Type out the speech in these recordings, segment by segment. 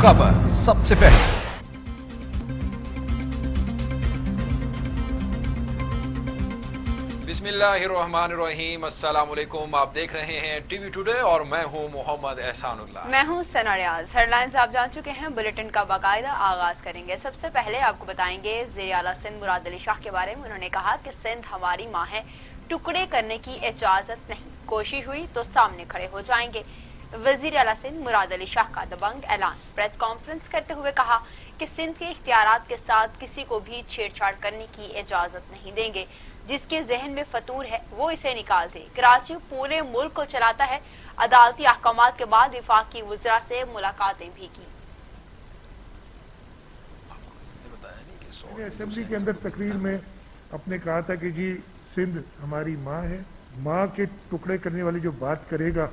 खबर सबसे पहले। बिस्मिल्लाहिर्रहमानिर्रहीम, अस्सलाम वालेकुम। आप देख रहे हैं टीवी टुडे और मैं हूं मोहम्मद एहसानुल्लाह। मैं हूं सना रियाज। हेडलाइंस आप जान चुके हैं, बुलेटिन का बाकायदा आगाज करेंगे। सबसे पहले आपको बताएंगे वज़ीर आला सिंध मुराद अली शाह के बारे में। उन्होंने कहा कि सिंध हमारी माँ है, टुकड़े करने की इजाजत नहीं, कोशिश हुई तो सामने खड़े हो जाएंगे। वज़ीर आला सिंध मुराद अली शाह का दबंग ऐलान। प्रेस कॉन्फ्रेंस करते हुए कहा कि सिंध के इख्तियारात के साथ किसी को भी छेड़छाड़ करने की इजाजत नहीं देंगे। जिसके जहन में फतूर है वो इसे निकाल दे। कराची पूरे मुल्क को चलाता है। अदालती अहकामात के बाद वफाकी वज़रा से मुलाकातें भी की। असेंबली के अंदर तकरीर में अपने कहा था कि जी सिंध हमारी माँ है, माँ के टुकड़े करने वाली जो बात करेगा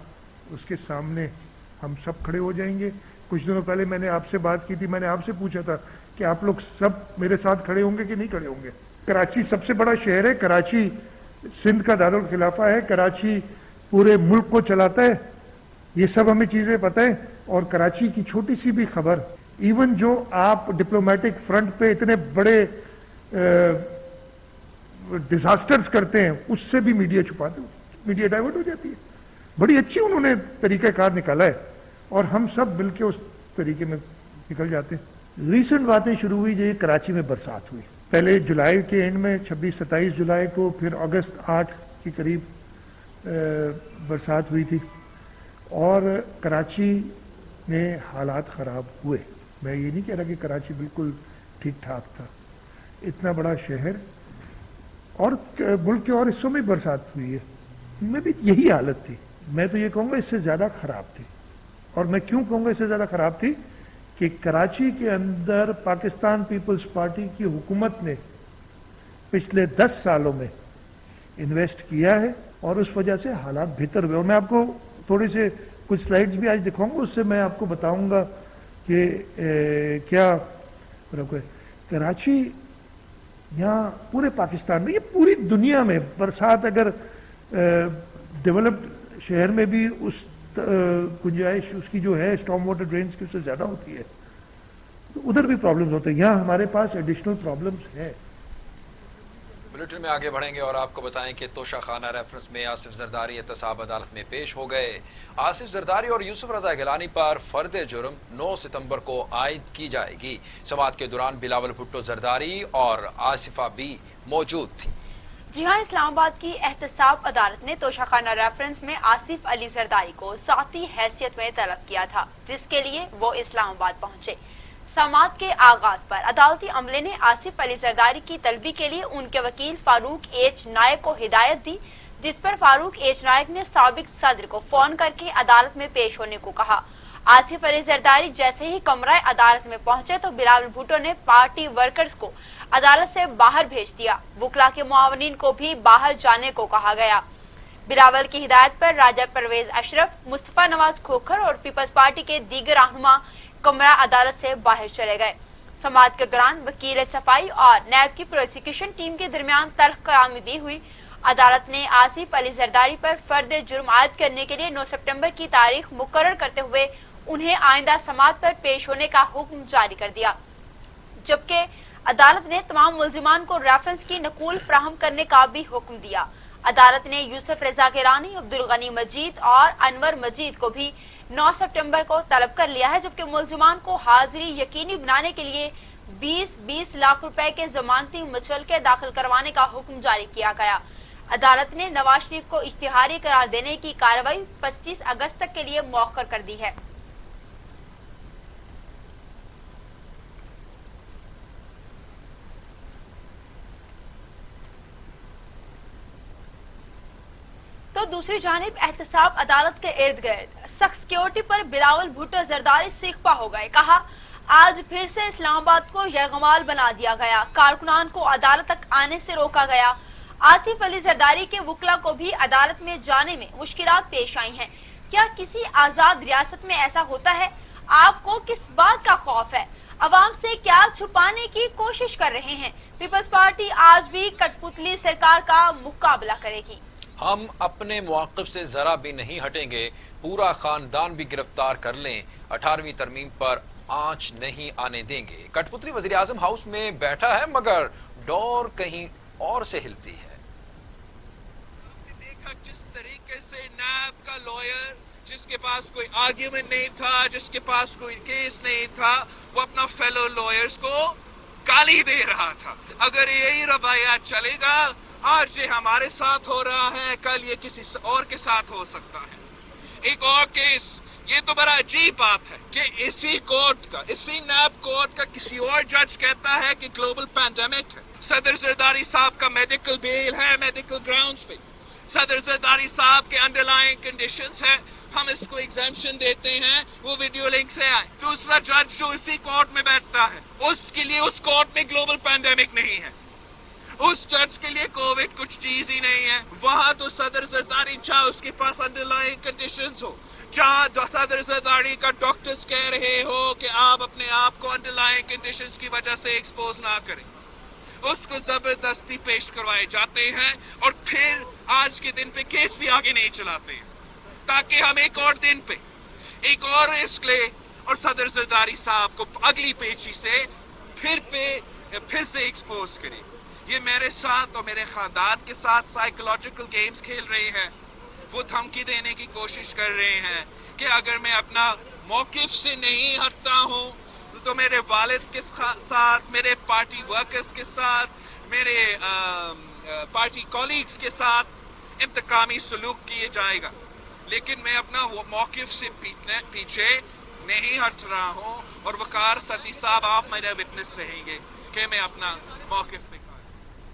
उसके सामने हम सब खड़े हो जाएंगे। कुछ दिनों पहले मैंने आपसे बात की थी, मैंने आपसे पूछा था कि आप लोग सब मेरे साथ खड़े होंगे कि नहीं खड़े होंगे। कराची सबसे बड़ा शहर है, कराची सिंध का दारुल खिलाफा है, कराची पूरे मुल्क को चलाता है, ये सब हमें चीजें पता है। और कराची की छोटी सी भी खबर, इवन जो आप डिप्लोमेटिक फ्रंट पे इतने बड़े डिजास्टर्स करते हैं उससे भी मीडिया छुपाते हो, मीडिया डाइवर्ट हो जाती है। बड़ी अच्छी उन्होंने तरीक़ाकार निकाला है और हम सब मिलके उस तरीके में निकल जाते हैं। रीसेंट बातें शुरू हुई जो कराची में बरसात हुई, पहले जुलाई के एंड में 26-27 जुलाई को, फिर अगस्त 8 के करीब बरसात हुई थी और कराची में हालात ख़राब हुए। मैं ये नहीं कह रहा कि कराची बिल्कुल ठीक ठाक था, इतना बड़ा शहर और मुल्क के और हिस्सों में बरसात हुई है, इनमें भी यही हालत थी। मैं तो ये कहूँगा इससे ज़्यादा ख़राब थी। और मैं क्यों कहूँगा इससे ज़्यादा ख़राब थी कि कराची के अंदर पाकिस्तान पीपल्स पार्टी की हुकूमत ने पिछले 10 सालों में इन्वेस्ट किया है और उस वजह से हालात बेहतर हुए। और मैं आपको थोड़े से कुछ स्लाइड्स भी आज दिखाऊंगा, उससे मैं आपको बताऊंगा कि क्या कराची यहाँ पूरे पाकिस्तान में, ये पूरी दुनिया में बरसात अगर डेवलप्ड शहर में भी उस गुंजाइश उसकी जो है स्टॉर्म वाटर ड्रेन्स की उससे ज्यादा होती है, तो उधर भी प्रॉब्लम्स होते हैं। यहाँ हमारे पास एडिशनल प्रॉब्लम्स है। बुलेटिन में आगे बढ़ेंगे और आपको बताएं कि तोशा खाना रेफरेंस में आसिफ जरदारी एहतसाब अदालत में पेश हो गए। आसिफ जरदारी और यूसुफ रजा गिलानी पर फर्द जुर्म 9 सितंबर को आयद की जाएगी। समाअत के दौरान बिलावल भुट्टो जरदारी और आसिफा भी मौजूद थी। जी हाँ, इस्लामाबाद की एहतसाब अदालत ने तोशाखाना रेफरेंस में आसिफ अली जरदारी को ज़ाती हैसियत में तलब किया था, जिसके लिए वो इस्लामाबाद पहुंचे। समाअत के आगाज पर अदालती अमले ने आसिफ अली जरदारी की तलबी के लिए उनके वकील फारूक एच नायक को हिदायत दी, जिस पर फारूक एच नायक ने साबिक सदर को फोन करके अदालत में पेश होने को कहा। आसिफ अली जरदारी जैसे ही कमरा अदालत में पहुंचे तो बिलावल भुट्टो ने पार्टी वर्कर्स को अदालत से बाहर भेज दिया। वकला के मुआवनीन को भी बाहर जाने को कहा गया। बिलावल की हिदायत पर राजा परवेज अशरफ, मुस्तफा नवाज खोखर और पीपल्स पार्टी के दीगर रहनुमा कमरा अदालत से बाहर चले गए। समाअत के दौरान वकील सफाई और नैब की प्रोसिक्यूशन टीम के दरमियान तल्ख कलामी भी हुई। अदालत ने आसिफ अली जरदारी पर फर्द जुर्म आयद करने के लिए 9 सितंबर की तारीख मुकर्रर करते हुए उन्हें आइंदा समाअत पर पेश होने का हुक्म जारी कर दिया, जबकि अदालत ने तमाम मुल्जिमान को रेफरेंस की नकूल फ्राहम करने का भी हुक्म दिया। अदालत ने यूसुफ रजा गिलानी, अब्दुल गनी मजीद और अनवर मजीद को भी 9 सितंबर को तलब कर लिया है, जबकि मुल्जिमान को हाजिरी यकीनी बनाने के लिए 20-20 लाख रुपए के जमानती मुचलके दाखिल करवाने का हुक्म जारी किया गया। अदालत ने नवाज शरीफ को इश्तिहारी करार देने की कार्रवाई 25 अगस्त तक के लिए मौखर कर दी है। तो दूसरी जानिब एहतसाब अदालत के इर्द गिर्द सख्त सिक्योरिटी पर बिलावल भुट्टो जरदारी सीखपा हो गए। कहा, आज फिर से इस्लामाबाद को यरगमाल बना दिया गया, कारकुनान को अदालत तक आने से रोका गया। आसिफ अली जरदारी के वकला को भी अदालत में जाने में मुश्किलात पेश आई हैं। क्या किसी आजाद रियासत में ऐसा होता है? आपको किस बात का खौफ है? अवाम से क्या छुपाने की कोशिश कर रहे हैं? पीपल्स पार्टी आज भी कठपुतली सरकार का मुकाबला करेगी। हम अपने मौक़िफ़ से जरा भी नहीं हटेंगे, पूरा खानदान भी गिरफ्तार कर लें। 18वीं तरमीम पर आंच नहीं आने देंगे। कठपुतली वजीर आजम हाउस में बैठा है मगर डोर कहीं और से हिलती है। देखा जिस तरीके से नैब का लॉयर, जिसके पास कोई आर्ग्यूमेंट नहीं था, जिसके पास कोई केस नहीं था, वो अपना फेलो लॉयर्स को गाली दे रहा था। अगर यही रवैया चलेगा, आज ये हमारे साथ हो रहा है, कल ये किसी और के साथ हो सकता है। एक और केस, ये तो बड़ा अजीब बात है कि इसी कोर्ट का, इसी नैब कोर्ट का किसी और जज कहता है कि ग्लोबल पैंडेमिक है। सदर जरदारी साहब का मेडिकल बेल है, मेडिकल ग्राउंड्स पे। सदर जरदारी साहब के अंडरलाइंग कंडीशंस है, हम इसको एग्जाम्पशन देते हैं, वो वीडियो लिंक से आए। दूसरा जज जो इसी कोर्ट में बैठता है, उसके लिए उस कोर्ट में ग्लोबल पैंडेमिक नहीं है, उस जज के लिए कोविड कुछ चीज ही नहीं है। वहां तो सदर जरदारी चाहे उसके पास अंडरलाइंग कंडीशंस हो, चाहे सदर जरदारी का डॉक्टर्स कह रहे हो कि आप अपने आप को अंडरलाइंग कंडीशंस की वजह से एक्सपोज ना करें, उसको जबरदस्ती पेश करवाए जाते हैं और फिर आज के दिन पे केस भी आगे नहीं चलाते हैं, ताकि हम एक और दिन पे एक और रिस्क ले और सदर जरदारी साहब को अगली पेशी से फिर से एक्सपोज करें। ये मेरे साथ और मेरे खानदान के साथ साइकोलॉजिकल गेम्स खेल रहे हैं। वो धमकी देने की कोशिश कर रहे हैं कि अगर मैं अपना मौकिफ से नहीं हटता हूं तो मेरे वालिद के साथ, मेरे पार्टी वर्कर्स के साथ, मेरे पार्टी कॉलीग्स के साथ इंतकामी सलूक किए जाएगा। लेकिन मैं अपना मौकिफ से पीछे नहीं हट रहा हूं और वकार सदी साहब आप मेरे विटनेस रहेंगे कि मैं अपना मौकिफ पे।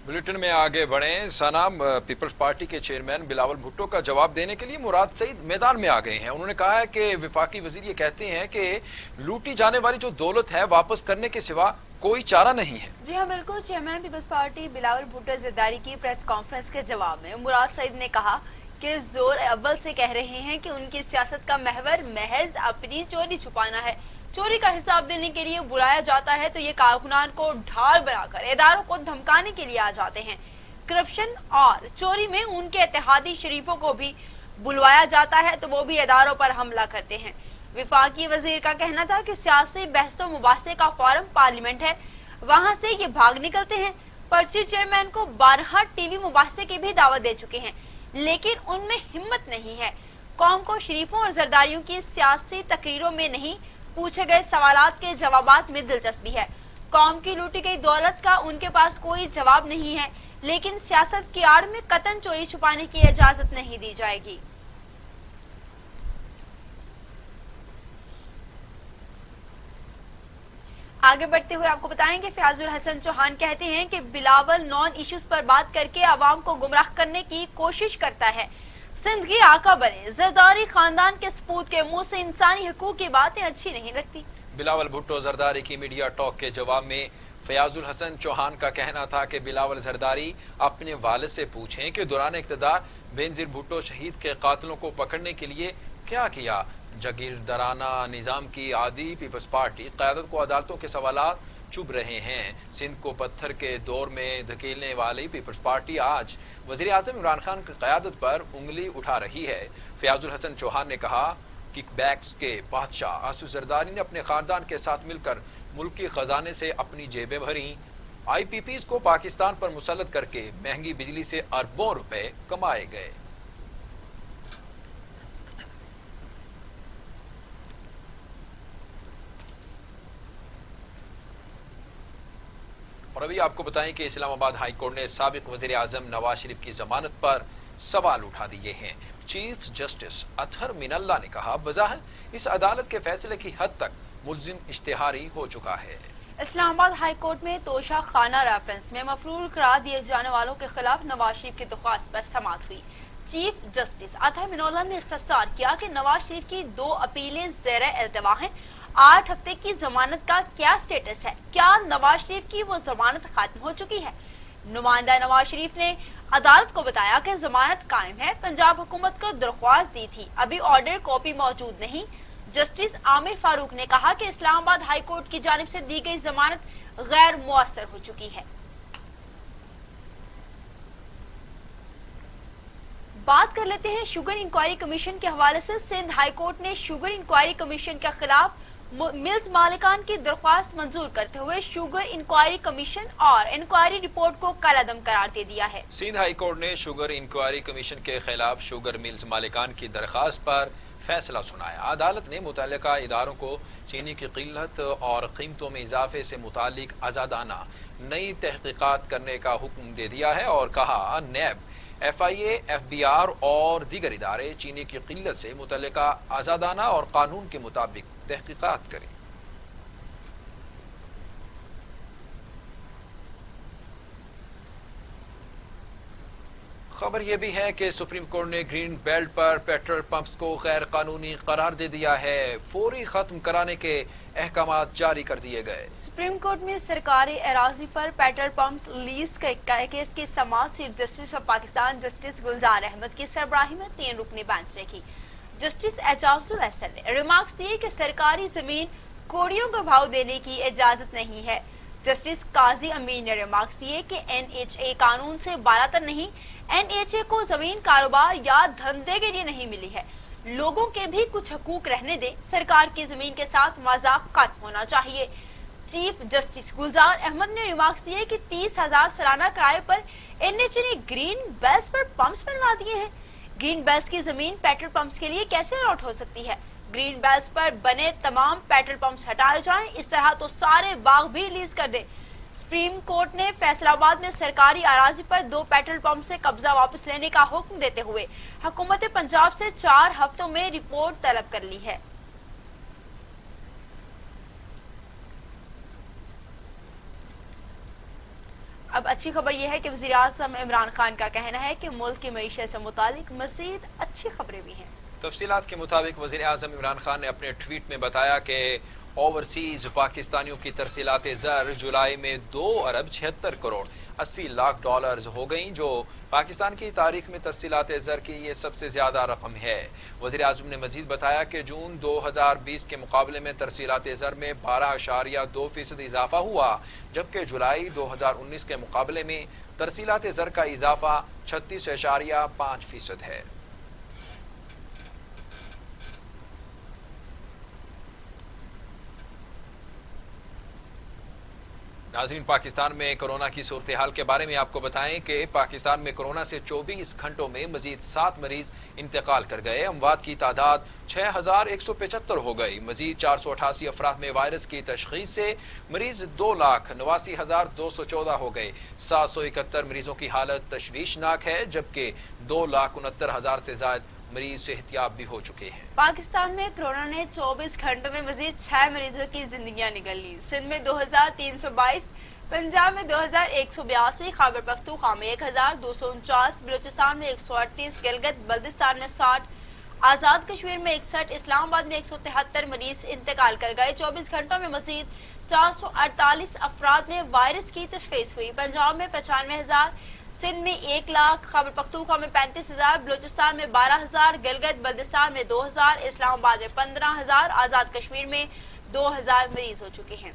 बुलेटिन में आगे बढ़ें। सनाम पीपल्स पार्टी के चेयरमैन बिलावल भुट्टो का जवाब देने के लिए मुराद सईद मैदान में आ गए हैं। उन्होंने कहा है कि विफाकी वजीर ये कहते हैं कि लूटी जाने वाली जो दौलत है वापस करने के सिवा कोई चारा नहीं है। जी हाँ बिल्कुल, चेयरमैन पीपल्स पार्टी बिलावल भुट्टो जरदारी की प्रेस कॉन्फ्रेंस के जवाब में मुराद सईद ने कहा कि जोर अव्वल से कह रहे हैं कि उनकी सियासत का महवर महज अपनी चोरी छुपाना है। चोरी का हिसाब देने के लिए बुलाया जाता है तो ये कारकुनान को ढाल बनाकर इदारों को धमकाने के लिए आ जाते हैं। करप्शन और चोरी में उनके इत्तेहादी शरीफों को भी बुलवाया जाता है तो वो भी इदारों पर हमला करते हैं। विफाकी वजीर का कहना था कि सियासी बहसों मुबासे का फोरम पार्लियामेंट है, वहां से ये भाग निकलते हैं। पर्ची चेयरमैन को 12 टीवी मुबासे की भी दावत दे चुके हैं, लेकिन उनमें हिम्मत नहीं है। कौम को शरीफों और जरदारियों की सियासी तकरीरों में नहीं, पूछे गए सवालात के जवाबात में दिलचस्पी है। कौम की लूटी गई दौलत का उनके पास कोई जवाब नहीं है, लेकिन सियासत की आड़ में कतन चोरी छुपाने की इजाजत नहीं दी जाएगी। आगे बढ़ते हुए आपको बताएंगे फयाजुल हसन चौहान कहते हैं कि बिलावल नॉन इश्यूज पर बात करके आवाम को गुमराह करने की कोशिश करता है। सिंध की आका बने, जरदारी खानदान के सपूत के मुंह से इंसानी हकूक की बातें अच्छी नहीं लगती। बिलावल भुट्टो जरदारी की मीडिया टॉक के जवाब में फयाजुल हसन चौहान का कहना था कि बिलावल जरदारी अपने वालिद से पूछें कि दौरान इक़्तिदार बेनजीर भुट्टो शहीद के कातिलों को पकड़ने के लिए क्या किया। जागीरदाराना निजाम की आदि पीपल्स पार्टी क़यादत को अदालतों के सवालात चुभ रहे हैं। सिंध को पत्थर के दौर में धकेलने वाली पीपल्स पार्टी आज वजीर आजम इमरान खान की क़यादत पर उंगली उठा रही है। फयाजुल हसन चौहान ने कहा किकबैक्स के बादशाह आसिफ जरदारी ने अपने खानदान के साथ मिलकर मुल्क के खजाने से अपनी जेबें भरी। IPPs को पाकिस्तान पर मुसल्लत करके महंगी बिजली से अरबों रुपए कमाए गए। और अभी आपको बताएं कि इस्लामाबाद हाई कोर्ट ने साबिक वजीर आजम नवाज शरीफ की जमानत पर सवाल उठा दिए हैं। चीफ जस्टिस अतहर मिनल्ला ने कहा बज़ाहिर इस अदालत के फैसले की हद तक मुल्जिम इश्तिहारी हो चुका है। इस्लामाबाद हाई कोर्ट में तोशा खाना रेफरेंस में मफरूर करार दिए जाने वालों के खिलाफ नवाज शरीफ की दरख्वास्त पर समाअत हुई। चीफ जस्टिस अतहर मिनल्ला ने इस्तफसार किया कि नवाज शरीफ की 2 अपीलें ज़ेर इल्तिवा हैं। 8 हफ्ते की जमानत का क्या स्टेटस है? क्या नवाज शरीफ की वो जमानत खत्म हो चुकी है? नुमाइंदा नवाज शरीफ ने अदालत को बताया कि जमानत कायम है। पंजाब हुकूमत को दरख्वास्त दी थी, अभी ऑर्डर कॉपी मौजूद नहीं। जस्टिस आमिर फारूक ने कहा कि इस्लामाबाद हाई कोर्ट की जानिब से दी गई जमानत गैर मुअस्सर हो चुकी है। बात कर लेते हैं शुगर इंक्वायरी कमीशन के हवाले से। सिंध हाई कोर्ट ने शुगर इंक्वायरी कमीशन के खिलाफ मिल्स मालिकान की दरख्वास्त मंजूर करते हुए शुगर इंक्वायरी कमीशन और इंक्वायरी रिपोर्ट को कलअदम करार दे दिया है। सिंध हाई कोर्ट ने शुगर इंक्वायरी कमीशन के खिलाफ शुगर मिल्स मालिकान की दरख्वास्त पर फैसला सुनाया। अदालत ने मुतल्लिका इदारों को चीनी की किल्लत और कीमतों में इजाफे से मुतालिक आजादाना नई तहकीकात करने का हुक्म दे दिया है और कहा नैब, FIA, FBR और दीगर इदारे चीनी की किल्लत से मुतल्लिका आजादाना और कानून के मुताबिक तहकीकात करें। खबर यह भी है कि सुप्रीम कोर्ट ने ग्रीन बेल्ट पर पेट्रोल पंप्स को गैर कानूनी करार दे दिया है। फौरी खत्म कराने के अहकामात जारी कर दिए गए। सुप्रीम कोर्ट में सरकारी एराजी पर पेट्रोल पंप्स लीज के केस की समाअत chief justice of Pakistan justice Gulzar Ahmed की सरबराही में 3 रुकनी बेंच रखी। जस्टिस एजाजुल अहसन ने रिमार्क्स दिए कि सरकारी जमीन कोड़ियों को भाव देने की इजाजत नहीं है। जस्टिस काजी अमीन ने रिमार्क्स दिए कि NHA कानून से बालातर नहीं, NHA को जमीन कारोबार या धंधे के लिए नहीं मिली है। लोगों के भी कुछ हकूक रहने दें, सरकार की जमीन के साथ मजाक खत्म होना चाहिए। चीफ जस्टिस गुलजार अहमद ने रिमार्क्स दिए कि 30,000 सालाना किराए पर NHA ने ग्रीन बेल्ट पर पंप्स बनवा दिए हैं। ग्रीन बेल्ट की जमीन पेट्रोल पंप्स के लिए कैसे अलॉट हो सकती है? ग्रीन बेल्ट पर बने तमाम पेट्रोल पंप्स हटाए जाएं, इस तरह तो सारे बाग भी लीज कर दें। सुप्रीम कोर्ट ने फैसलाबाद में सरकारी अराजी पर 2 पेट्रोल पंप से कब्जा वापस लेने का हुक्म देते हुए हुकूमत पंजाब से 4 हफ्तों में रिपोर्ट तलब कर ली है। अब अच्छी खबर यह है कि वज़ीर आज़म इमरान खान का कहना है कि मुल्क की मईशत से मुतालिक मज़ीद अच्छी खबरें भी हैं। तफसीलात के मुताबिक वज़ीर आज़म इमरान खान ने अपने ट्वीट में बताया कि ओवरसीज पाकिस्तानियों की तरसीलात ज़र जुलाई में 2 अरब 76 करोड़ 80 लाख डॉलर्स हो गई, जो पाकिस्तान की तारीख में तरसीलात ज़र की ये सबसे ज्यादा रकम है। वज़ीर आज़म ने मजीद बताया कि जून 2020 के मुकाबले में तरसीलात ज़र में 12.2% इजाफा हुआ, जबकि जुलाई 2019 के मुकाबले में तरसीलात ज़र का इजाफा 36.5% है। नाज़रीन, पाकिस्तान में कोरोना की सूरत हाल के बारे में आपको बताएं कि पाकिस्तान में कोरोना से 24 घंटों में मजीद 7 मरीज इंतकाल कर गए। अमवात की तादाद 6,175 हो गई। मजीद 488 अफराद में वायरस की तशखीस से मरीज 2,89,214 हो गए। 771 मरीजों की हालत तशवीशनाक है, जबकि 2,69,000 से ज्यादा मरीज सेहतियाब भी हो चुके हैं। पाकिस्तान में कोरोना ने 24 घंटों में मजीद 6 मरीजों की जिंदगियां निकल ली। सिंध में 2,322, पंजाब में 2,182, खैबर पख्तूनख्वा में 1,249, बलूचिस्तान में 138, गिलगित बल्तिस्तान में 60, आजाद कश्मीर में 61, इस्लामाबाद में 173 मरीज इंतकाल कर गए। 24 घंटों में मजीद 448 अफराद में वायरस की तशखीस हुई। पंजाब में 95,000, सिंध में 1 लाख, खैबर पख्तूनख्वा में 35,000, बलूचिस्तान में 12,000, गिलगित बल्तिस्तान में 2,000, इस्लामाबाद में 15,000, आजाद कश्मीर में 2,000 मरीज हो चुके हैं।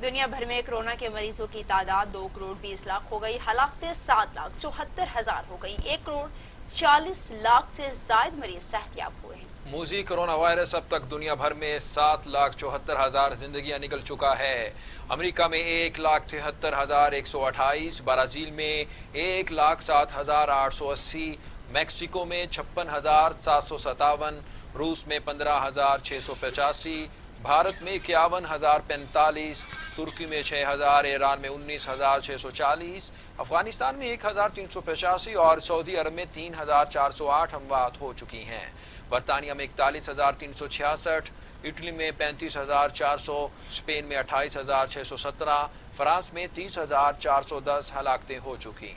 दुनिया भर में कोरोना के मरीजों की तादाद 2 करोड़ 20 लाख हो गई। हलाकतें 7,74,000 हो गई। 1 करोड़ 40 लाख से ज्यादा मरीज सेहतियाब हुए हैं। मूजी कोरोना वायरस अब तक दुनिया भर में 7,74,000 जिंदगियां निकल चुका है। अमेरिका में 1,73,128, ब्राजील में 1,07,880, मैक्सिको में 56,757, रूस में 15,685, भारत में 51,045, तुर्की में 6,000, ईरान में 19,640, अफगानिस्तान में 1,385 और सऊदी अरब में 3,408 अमवात हो चुकी हैं। बरतानिया में 41,366, इटली में 35,400, स्पेन में 28,617, फ्रांस में 30,410 हलाकतें हो चुकी।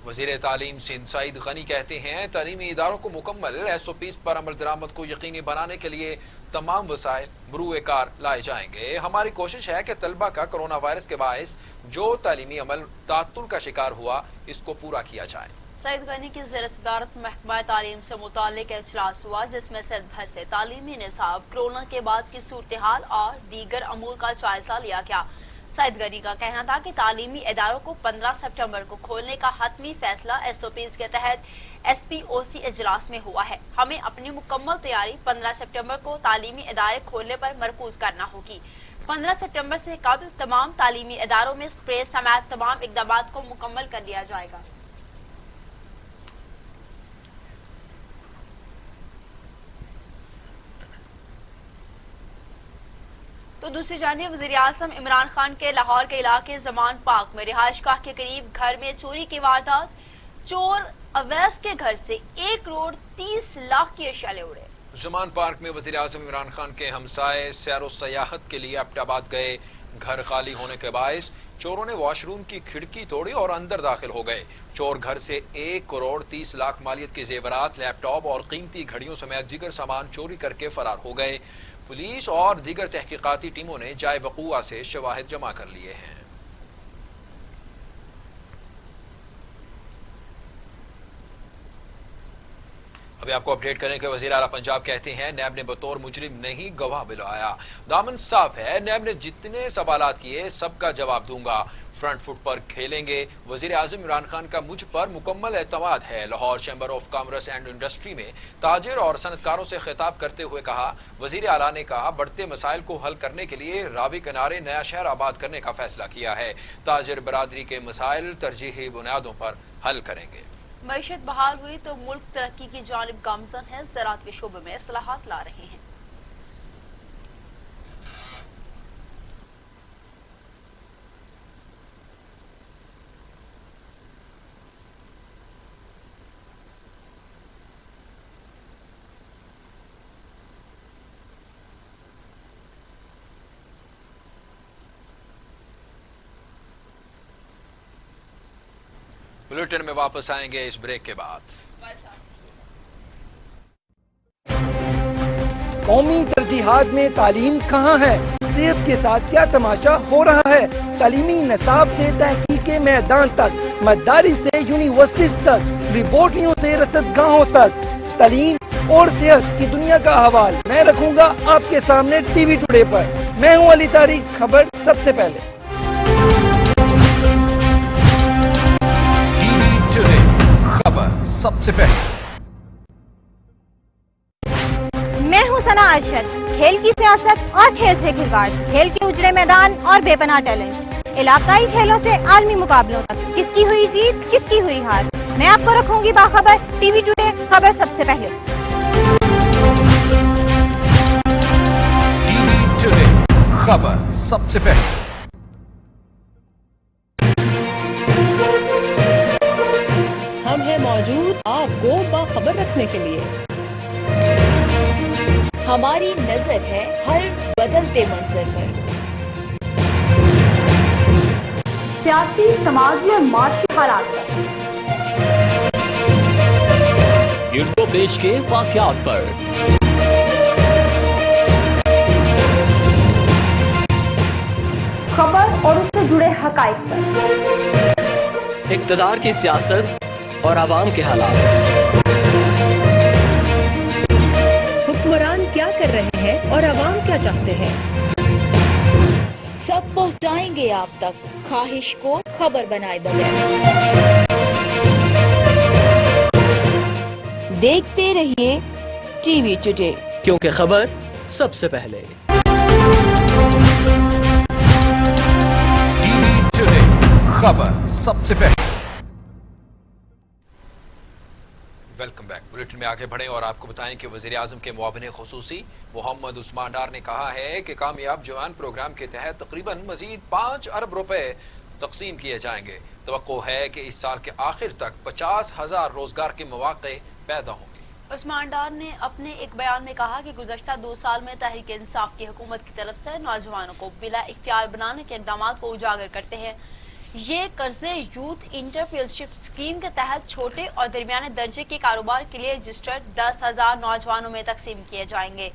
वज़ीर तालीम सिंध सईद गनी कहते हैं, तालीमी इदारों को मुकम्मल SOPs पर अमल दरामद को यकीनी बनाने के लिए तमाम वसाइल बरूए कार लाए जाएंगे। हमारी कोशिश है कि तलबा का कोरोना वायरस के बायस जो तालीमी अमल तातुल का शिकार हुआ, इसको पूरा किया जाए। सईद गनी की ज़ेर-ए-सदारत महकमा तालीम से मुताल्लिक इजलास हुआ, जिसमें सिलसिले से तालीमी निसाब, कोरोना के बाद की सूरत हाल और दीगर अमूर का जायजा लिया गया। सईद गनी का कहना था कि तालीमी इदारों को 15 सितंबर को खोलने का हतमी फैसला SOPs के तहत SPOC इजलास में हुआ है। हमें अपनी मुकम्मल तैयारी 15 सितंबर को तालीमी इदारे खोलने पर मरकूज करना होगी। 15 सितंबर से कबल तमाम तालीमी इदारों में स्प्रे समेत तमाम इक़दाम को मुकम्मल कर लिया जाएगा। तो दूसरी जानिब वज़ीर-ए-आज़म इमरान खान के लाहौर के इलाके ज़मान पार्क में रिहाइशगाह के करीब घर में चोरी की वारदात। चोर अवैस के घर से 1 करोड़ 30 लाख की अशिया ले उड़े। ज़मान पार्क में वज़ीर-ए-आज़म इमरान खान के हमसाए सैर व सयाहत के लिए एबटाबाद गए। घर खाली होने के बायस चोरों ने वॉशरूम की खिड़की तोड़ी और अंदर दाखिल हो गए। चोर घर से 1 करोड़ 30 लाख मालियत के जेवरात, लैपटॉप और कीमती घड़ियों समेत दीगर सामान चोरी करके फरार हो गए। पुलिस और दीगर तहकीकाती टीमों ने जाए वक़ूआ से शवाहिद जमा कर लिए हैं। अभी आपको अपडेट करें कि वज़ीर आला पंजाब कहते हैं नैब ने बतौर मुजरिम नहीं गवाह बुलाया। दामन साफ है, नैब ने जितने सवालात किए सबका जवाब दूंगा। फ्रंट फुट पर खेलेंगे। वज़ीर आज़म इमरान खान का मुझ पर मुकम्मल एतमाद है। Lahore chamber of commerce and industry में ताजिर और सनतकारों से खिताब करते हुए कहा, वज़ीर आला ने कहा बढ़ते मसाइल को हल करने के लिए रावी किनारे नया शहर आबाद करने का फैसला किया है। ताजिर बरादरी के मसाइल तरजीही बुनियादों पर हल करेंगे। मईशत बहाल हुई तो मुल्क तरक्की की जानिब गामजन है। ज़राअत के शोबे में इस्लाहात ला रहे हैं। बुलेटिन में वापस आएंगे इस ब्रेक के बाद। कौमी तरजीहात में तालीम कहाँ है? सेहत के साथ क्या तमाशा हो रहा है? तालीमी निसाब से तहकीक के मैदान तक, मदारिस से यूनिवर्सिटीज तक, लेबोरेटरियों से रसदगाहों तक, तालीम और सेहत की दुनिया का हवाल मैं रखूंगा आपके सामने टीवी टुडे पर। मैं हूँ अली तारिक, खबर सबसे पहले। सबसे पहले मैं हूं सना अरशद। खेल की सियासत और खेल से खिलवाड़, खेल के उजड़े मैदान और बेपनाह टैलेंट, इलाकाई खेलों से आलमी मुकाबलों तक, किसकी हुई जीत किसकी हुई हार, मैं आपको रखूंगी बाखबर। टीवी टुडे, खबर सबसे पहले। टीवी टुडे, खबर सबसे पहले। हम हैं मौजूद आपको बाखबर रखने के लिए। हमारी नजर है हर बदलते मंजर पर। सियासी, समाजी और माशी हालात पर, गिरदो पेश के वाक़यात पर, खबर और उससे जुड़े हकाइक पर, इक़्तिदार की सियासत और आवाम के हालात, हुक्मरान क्या कर रहे हैं और आवाम क्या चाहते हैं, सब पहुंचाएंगे आप तक ख्वाहिश को खबर बनाए बगैर। देखते रहिए टीवी टुडे, क्योंकि खबर सबसे पहले। टीवी टुडे, खबर सबसे पहले। Welcome back. बुलेटिन में आगे बढ़ें और आपको बताएं कि वज़ीर आज़म के मुआविन खुसूसी मोहम्मद उस्मान डार ने कहा है कि कामयाब जवान प्रोग्राम के तहत तकरीबन मजीद 5 अरब रुपए तकसीम किए जाएंगे। तवक्को है कि इस साल के आखिर तक 50,000 रोजगार के मौके पैदा होंगे। उस्मान डार ने अपने एक बयान में कहा कि गुज़श्ता 2 साल में तहरीक इंसाफ की हुकूमत की तरफ से नौजवानों को बिला इख्तियार बनाने के इक़दाम को उजागर करते हैं। ये कर्जे यूथ इंटरप्रेन्योरशिप स्कीम के तहत छोटे और दरमियाने दर्जे के कारोबार के लिए रजिस्टर्ड 10,000 नौजवानों में तकसीम किए जाएंगे।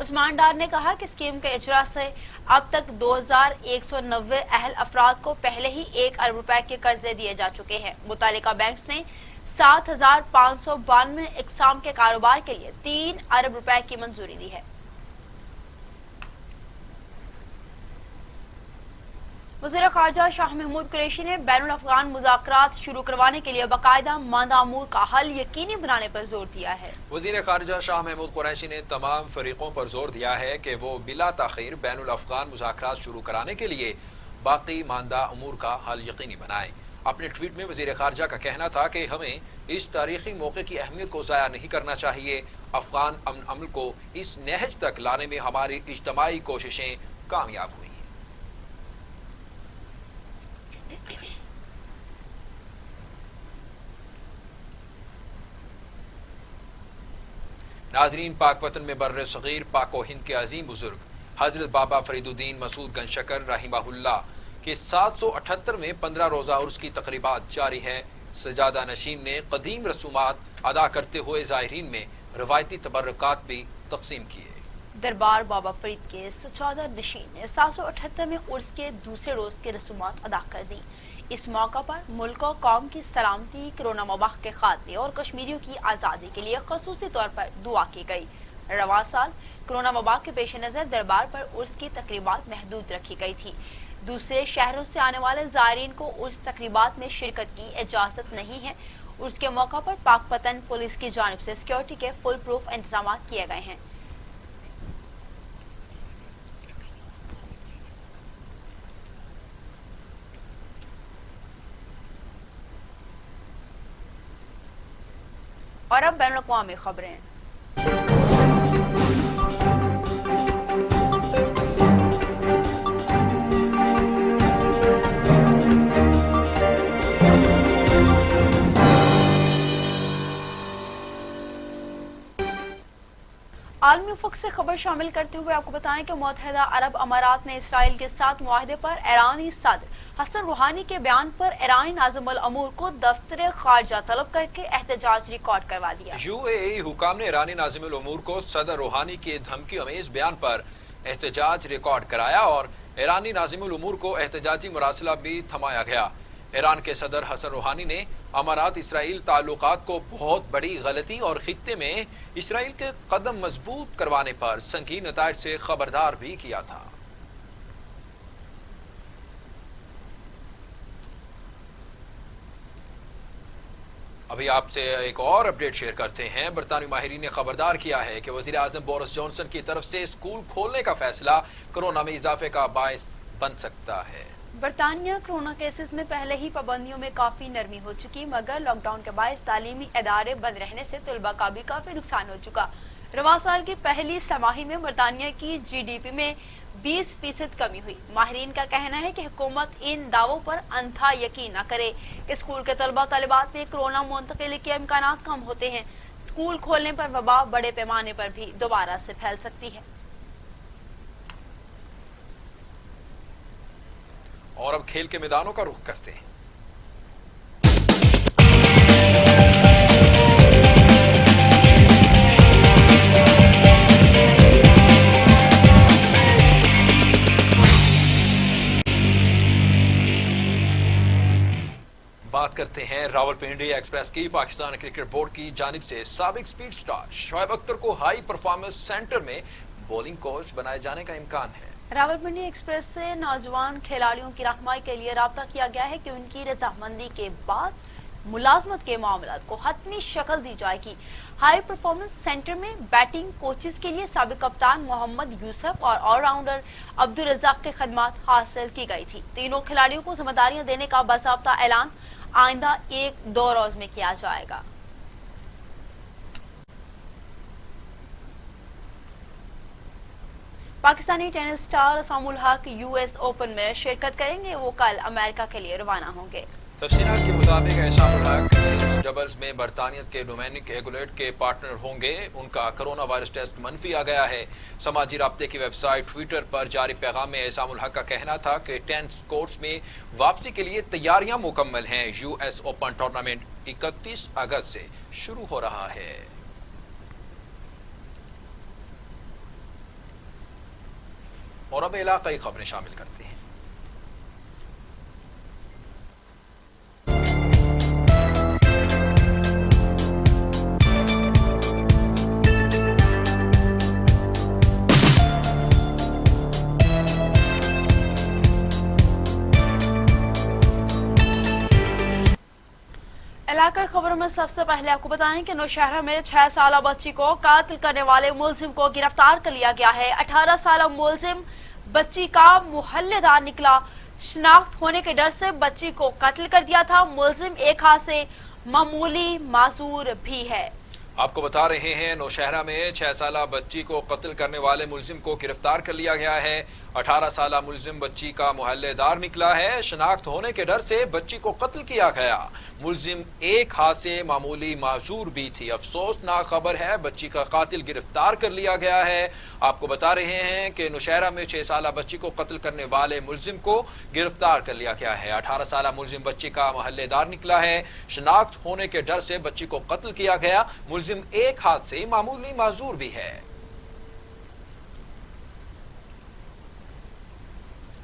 उस्मान डार ने कहा कि स्कीम के इजरा से अब तक 2,190 अहल अफराद को पहले ही 1 अरब रुपए के कर्जे दिए जा चुके हैं। मुतालिका बैंक्स ने 7,592 इकसाम के कारोबार के लिए 3 अरब रुपए की मंजूरी दी है। वज़ीर ख़ारजा शाह महमूद कुरैशी ने बैनुल अफ़गान मुज़ाकरात शुरू करवाने के लिए बाकायदा मांदा-अमूर का हल यकीनी बनाने पर जोर दिया है। वज़ीर ख़ारजा शाह महमूद कुरैशी ने तमाम फरीकों पर जोर दिया है कि वो बिला ताख़ीर बैनुल अफ़गान मुज़ाकरात शुरू कराने के लिए बाकी मांदा अमूर का हल यकीनी बनाएं। अपने ट्वीट में वज़ीर ख़ारजा का कहना था कि हमें इस तारीखी मौके की अहमियत को ज़ाया नहीं करना चाहिए। अफ़गान अमन अमल को इस नहज तक लाने में हमारी इज्तमाई कोशिशें कामयाब हुई। नाजरीन, पाकपतन में बर्र सगीर पाको हिंद के अजीम बुजुर्ग हजरत बाबा फरीदुद्दीन मसूद गंशकर रहिमहुल्लाह के 778 में 15 रोजा उर्स की तकरीबात जारी है। सजादा नशीन ने कदीम रसूमात अदा करते हुए ज़ाहिरीन में रवायती तबर्रुकात भी तकसीम किए। दरबार बाबा फरीद के सजादा नशीन ने 778 में उर्स के दूसरे रोज के रसूमात अदा कर दी। इस मौका पर मुल्क और कौम की सलामती, कोरोना वबा के खात्मे और कश्मीरियों की आज़ादी के लिए खसूसी तौर पर दुआ की गई। रवा साल कोरोना वबा के पेश नज़र दरबार पर उर्स की तकरीबात महदूद रखी गई थी। दूसरे शहरों से आने वाले ज़ायरीन को उर्स तकरीबात में शिरकत की इजाज़त नहीं है। उर्स के मौका पर पाकपतन पुलिस की जानिब से सिक्योरिटी के फुल प्रूफ इंतजाम किए गए हैं। और अब बैनुल अक़वामी खबरें। आलमी उफ़क़ से खबर शामिल करते हुए आपको बताएं कि मुत्तहिदा अरब अमारात ने इसराइल के साथ मुआहदे पर ईरानी सदर हसन रूहानी के बयान पर ईरानी नाज़िमुल अमूर को दफ्तर ख़ारजा तलब करके एहतजाज रिकॉर्ड करवा दिया। यूएई हुकाम ने ईरानी नाज़िमुल अमूर को सदर रूहानी के धमकी अमेज़ बयान पर एहतजाज रिकॉर्ड कराया और ईरानी नाज़िमुल अमूर को एहतजाजी मुरासला भी थमाया गया। ईरान के सदर हसन रूहानी ने अमारात इसराइल ताल्लुकात को बहुत बड़ी गलती और खित्ते में इसराइल के कदम मजबूत करवाने पर संगीन नताइज से खबरदार भी किया था। अभी आपसे एक और अपडेट शेयर करते हैं। बरतानवी माहिरीन ने खबरदार किया है कि वजीर आजम बोरिस जॉनसन की तरफ से स्कूल खोलने का फैसला कोरोना में इजाफे का बायस बन सकता है। बरतानिया कोरोना केसेस में पहले ही पाबंदियों में काफी नरमी हो चुकी, मगर लॉकडाउन के बायस तालीमी इदारे बंद रहने से तलबा का भी काफी नुकसान हो चुका। रवा साल की पहली छमाही में बरतानिया की GDP में 20% कमी हुई। माहिरीन का कहना है कि हुकूमत इन दावों पर अंधा यकीन न करे। स्कूल के तलबा तालिबात में कोरोना मुंतकिली के इम्कान कम होते हैं। स्कूल खोलने पर वबा बड़े पैमाने पर भी दोबारा से फैल सकती है। और अब खेल के मैदानों का रुख करते हैं। बात करते हैं रावलपिंडी एक्सप्रेस की। पाकिस्तान क्रिकेट बोर्ड की जानिब से साबिक स्पीड स्टार शोएब अख्तर को हाई परफॉर्मेंस सेंटर में बॉलिंग कोच बनाए जाने का इम्कान है। रावलपिंडी एक्सप्रेस से नौजवान खिलाड़ियों की रहनुमाई के लिए राब्ता किया गया है कि उनकी रजामंदी के बाद मुलाजमत के मामलात को हतमी शक्ल दी जाएगी। हाई परफॉर्मेंस सेंटर में बैटिंग कोचेस के लिए साबिक कप्तान मोहम्मद यूसुफ और ऑलराउंडर अब्दुल रज़ाक की खिदमत हासिल की गई थी। तीनों खिलाड़ियों को जिम्मेदारियां देने का बाज़ाब्ता ऐलान आइंदा 1-2 रोज में किया जाएगा। पाकिस्तानी टेनिस स्टार असामुल हक US ओपन में शिरकत करेंगे। वो कल अमेरिका के लिए रवाना होंगे। तफसीलात के मुताबिक असामुल हक डबल्स में बरतानिया के डोमिनिक एगुलेट के पार्टनर होंगे। उनका कोरोना वायरस टेस्ट मनफी आ गया है। समाजी राब्ते की वेबसाइट ट्विटर पर जारी पैगाम में असामुल हक का कहना था कि टेनिस कोर्ट्स में वापसी के लिए तैयारियां मुकम्मल हैं। US ओपन टूर्नामेंट 31 अगस्त से शुरू हो रहा है। और अब इलाकाई खबरें शामिल करते हैं। इलाका खबरों में सबसे पहले आपको बताएं कि नौशहरा में 6 साल बच्ची को कातिल करने वाले मुलजिम को गिरफ्तार कर लिया गया है। 18 साल मुलजिम बच्ची का मुहल्लेदार निकला। शनाख्त होने के डर से बच्ची को कत्ल कर दिया था। मुलजिम एक हाथ से मामूली मासूर भी है। आपको बता रहे हैं नौशहरा में 6 साल बच्ची को कत्ल करने वाले मुलजिम को गिरफ्तार कर लिया गया है। 18 साल मुलजिम बच्ची का मुहल्लेदार निकला है। शनाख्त होने के डर से बच्ची को कत्ल किया गया। मुलजिम एक हाथ से मामूली माजूर भी थी। अफसोसनाक खबर है, बच्ची का कातिल गिरफ्तार कर लिया गया है। आपको बता रहे हैं कि नौशहरा में 6 साल बच्ची को कत्ल करने वाले मुलजिम को गिरफ्तार कर लिया गया है। 18 साल मुलजिम बच्ची का मुहल्लेदार निकला है। शनाख्त होने के डर से बच्ची को कत्ल किया गया। मुलजिम एक हाथ से मामूली माजूर भी है।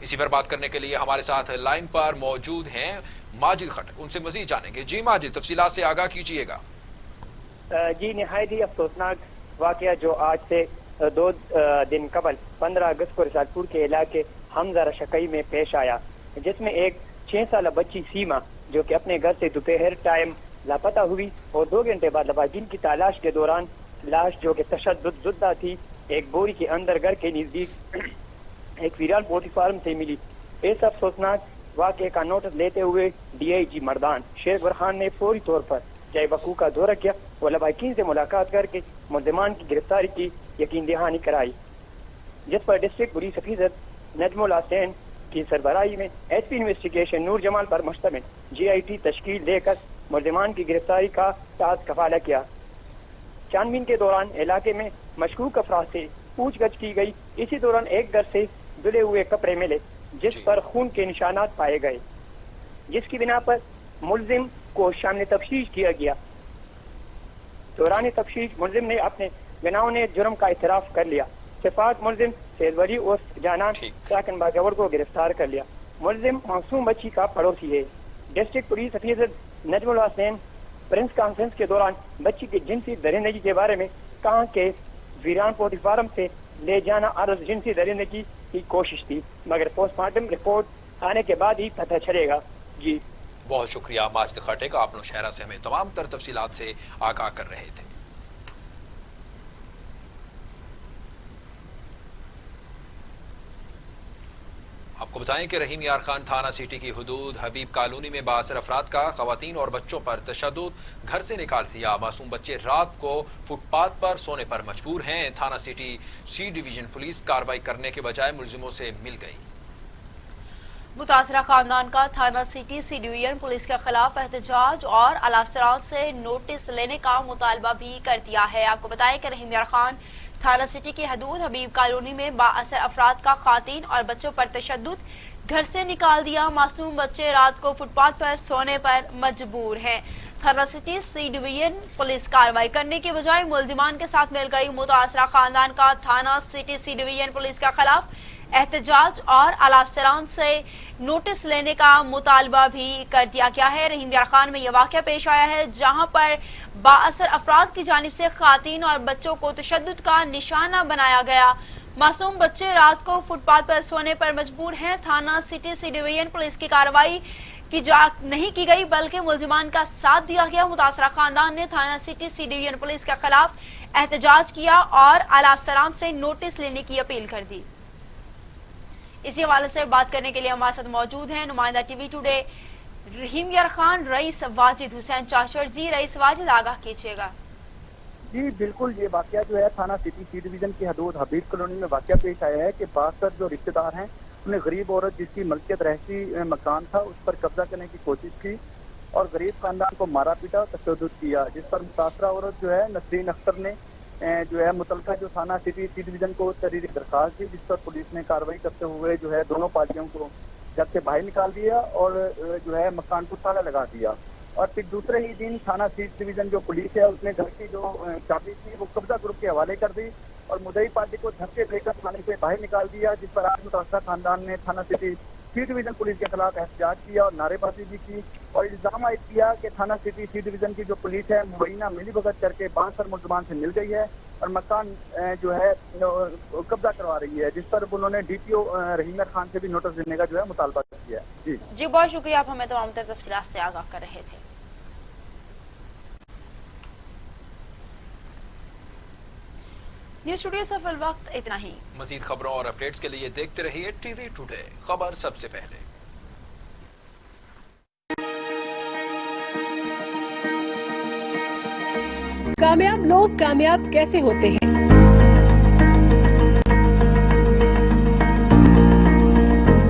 इसी पर बात करने के लिए हमारे साथ लाइन पर मौजूद हैं माजिद खटक, उनसे मजीद जानेंगे। जी माजिद, तफसीलात से आगाह कीजिएगा। जी, निहायत ही अफसोसनाक वाकया जो आज से 2 दिन कबल 15 अगस्त को रिसालपुर के इलाके हमजा शकई में पेश आया, जिसमें एक 6 साल बच्ची सीमा जो कि अपने घर से दोपहर टाइम लापता हुई और 2 घंटे बाद लवाजिन की तलाश के दौरान लाश जो कि तशद्दुद ज़ुद्दा थी एक बोरी के अंदर घर के नजदीक एक वीरान पोल्ट्री फार्म से मिली। इस अफसोसनाक वाक़े का नोटिस लेते हुए DIG मर्दान शेख बुरहान ने फौरी तौर पर जय वकू का दौरा किया और लवाकिन से मुलाकात करके मुल्ज़िमान की गिरफ्तारी की यकीन दहानी कराई, जिस पर डिस्ट्रिक्ट पुलिस अफसर नजमुल हसैन की सरबराही में SP इन्वेस्टिगेशन नूर जमाल पर मुश्तमिल GIT तश्कील देकर मुल्ज़िमान की गिरफ्तारी का ताज़ कफाला किया। छानबीन के दौरान इलाके में मशकूक अफराद से पूछगछ की गई। इसी दौरान एक घर से धुले हुए कपड़े मिले जिस पर खून के निशानात पाए गए, जिसकी बिना पर मुलजिम को शामिल तफ्तीश किया गया। दौरान तफ्तीश मुलजिम ने अपने गुनाहों ने जुर्म का इतराफ कर लिया। सिफात मुलजिम सैयद वली उर्फ जानान साकन बागवर को गिरफ्तार कर लिया। मुलजिम मासूम बच्ची का पड़ोसी है। डिस्ट्रिक्ट पुलिस अफसर नजमुल हसैन प्रेस कॉन्फ्रेंस के दौरान बच्ची की जिनसी दरिंदगी के बारे में कहा कि वीरान पोल्ट्री फार्म से ले जाना अर्ज जिनसी दरिंदगी की कोशिश थी, मगर पोस्टमार्टम रिपोर्ट आने के बाद ही पता चलेगा। जी, बहुत शुक्रिया माजिद खटक, आप नौशहरा से हमें तमाम तर तफसीलात से आगाह कर रहे थे। आपको बताएं कि रहीम यार खान थाना सिटी की हुदूद हबीब कॉलोनी में बासर अफराद का खवातीन और बच्चों पर तशद्दुद, घर से निकाल दिया। मासूम बच्चे रात को फुटपाथ पर सोने पर मजबूर हैं। थाना सिटी C डिवीजन पुलिस कार्रवाई करने के बजाय मुलजिमों से मिल गई। मुतासरा खानदान का थाना सिटी C डिवीजन पुलिस के खिलाफ एहतजाज और अलाफसरात से नोटिस लेने का मुतालबा भी कर दिया है। आपको बताएं कि रहीम यार खान थाना सिटी की हदूद हबीब कॉलोनी में बाअसर अफराद का खातीन और बच्चों पर तशद्दुद, घर से निकाल दिया। मासूम बच्चे रात को फुटपाथ पर सोने पर मजबूर हैं। थाना सिटी C डिवीजन पुलिस कार्रवाई करने के बजाय मुलजिमान के साथ मिल गई। मुतासरा खानदान का थाना सिटी C डिवीजन पुलिस के खिलाफ एहतजाज और अलाफसरान से नोटिस लेने का मुतालबा भी कर दिया गया है। रहीम यार खान में यह वाक़या पेश आया है जहां पर बाअसर अफराद की जानिब से खातीन और बच्चों को तशद्दुद का निशाना बनाया गया। मासूम बच्चे रात को फुटपाथ पर सोने पर मजबूर हैं। थाना सिटी C डिवीजन पुलिस की कार्रवाई की नहीं की गई बल्कि मुलजिमान का साथ दिया गया। मुतासरा खानदान ने थाना सिटी C डिवीजन पुलिस के खिलाफ एहतजाज किया और अलाफसरान से नोटिस लेने की अपील कर दी। इसी हवाले से बात करने के लिए हमारे साथ मौजूद हैं नुमाइंदा TV टुडे रहीम यार खान रईस वाजिद हुसैन चाचर। जी रईस वाजिद, आगाह कीजिएगा। जी बिल्कुल, ये वाकया जो है थाना सिटी C डिवीजन की हदूद हबीब कॉलोनी में वाकया पेश आया है कि 62 जो रिश्तेदार हैं उन्हें गरीब औरत जिसकी मलकियत रहती मकान था उस पर कब्जा करने की कोशिश की और गरीब खानदान को मारा पीटा और तशद्दुद किया, जिस पर मुतासरा औरत जो है नसरीन अख्तर ने जो है मुतलका जो थाना सिटी C डिवीजन को तहरीरी दरखास्त दी, जिस पर पुलिस ने कार्रवाई करते हुए जो है दोनों पार्टियों को घर से बाहर निकाल दिया और जो है मकान को ताला लगा दिया। और फिर दूसरे ही दिन थाना C डिवीजन जो पुलिस है उसने घर की जो चाबी थी वो कब्जा ग्रुप के हवाले कर दी और मुद्दई पार्टी को धक्के देकर थाने से बाहर निकाल दिया, जिस पर आज मुतासरा खानदान ने थाना सिटी C डिवीजन पुलिस के खिलाफ एहतजाज किया और नारेबाजी भी की और इल्जाम आयद किया कि थाना सिटी C डिवीजन की जो पुलिस है मुबैना मिलीभगत करके 62 मुल्ज़िमान से मिल गई है और मकान जो है कब्जा करवा रही है, जिस पर उन्होंने DPO रहीम यार खान से भी नोटिस देने का जो है मुतालबा किया है। जी बहुत शुक्रिया, आप हमें तमाम तफसीलात से आगाह कर रहे थे। न्यूज स्टूडियो से फिल वक्त इतना ही। मजीद खबरों और अपडेट्स के लिए देखते रहिए टीवी टुडे, खबर सबसे पहले। कामयाब लोग कामयाब कैसे होते हैं?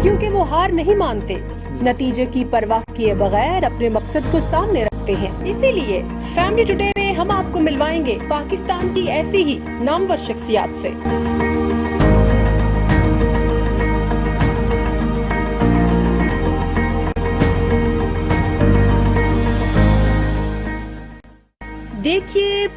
क्योंकि वो हार नहीं मानते, नतीजे की परवाह किए बगैर अपने मकसद को सामने रखते हैं। इसीलिए फैमिली टुडे में हम आपको मिलवाएंगे पाकिस्तान की ऐसी ही नामवर शख्सियात से। देखिए